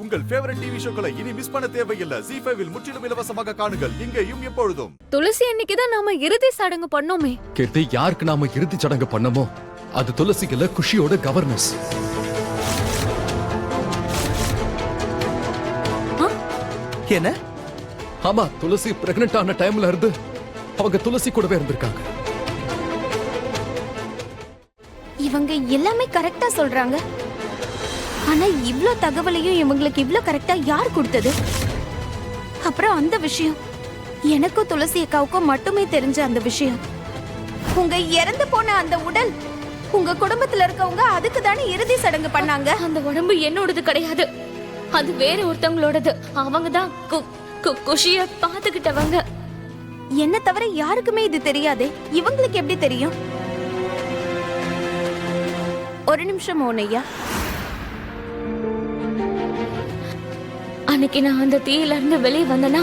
உங்கள் favourite TV ஷோக்களை இனி miss பண்ண தேவையில்லை. ஜீ5 இல் முற்றிலும் இலவசமாக காணுங்கள், இங்கேயும் எப்பொழுதும். துளசி அன்னைக்கு தான் நாம இறுதி சடங்கு பண்ணோமே. கேட்டு யாருக்கு நாம இறுதி சடங்கு பண்ணமோ அது துளசிக்குல குஷியோட கவர்னன்ஸ். என்ன? ஆமா, துளசி பிரெக்னன்ட் ஆன டைம்ல இருந்து அவங்க துளசி கூடவே இருந்திருக்காங்க. இவங்க எல்லாமே கரெக்டா சொல்றாங்க. ஆனா இவ்ளோ தகவலையும் இவங்களுக்கு இவ்ளோ கரெக்டா யார் கொடுத்தது? அப்புறம் அந்த விஷயம் எனக்கும் துளசி அக்காவுக்கும் மட்டுமே தெரிஞ்ச அந்த விஷயம். உங்க இறந்து போன அந்த உடல் உங்க குடும்பத்துல இருக்கவங்க அதுக்கு தானே இறுதி சடங்கு பண்ணாங்க. அந்த உடம்பு என்னோடது கிடையாது, அது வேற ஒருத்தவங்களோடது. அவங்க தான் குஷிய பாத்துக்கிட்டவங்க. என்ன தவிர யாருக்குமே இது தெரியாதே. இவங்களுக்கு எப்படி தெரியும்? ஒரு நிமிஷம் மோனையா. அன்னைக்கு நான் அந்த தீயில இருந்து வெளியே வந்தனா,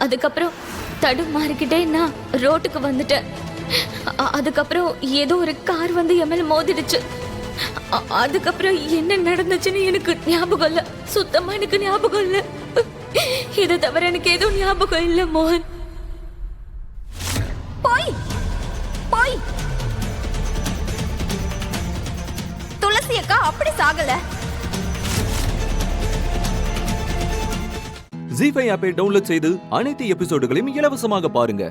அதுக்கப்புறம் தடுமாறிக்கிட்டே நான் ரோட்டுக்கு வந்துட்டேன். அதுக்கப்புறம் ஏதோ ஒரு கார் வந்து என் மேல மோதிடுச்சு. அதுக்கப்புறம் என்ன நடந்துச்சுன்னு எனக்கு ஞாபகம் இல்ல. சுத்தமா எனக்கு ஞாபகம் இல்ல. இதை தவிர எனக்கு எதுவும் ஞாபகம் இல்ல மோகன். போய் போய் துளசி அக்கா அப்படி சாகல. ஜீ5 ஆப்பை டவுன்லோட் செய்து அனைத்து எபிசோடுகளையும் இலவசமாக பாருங்க.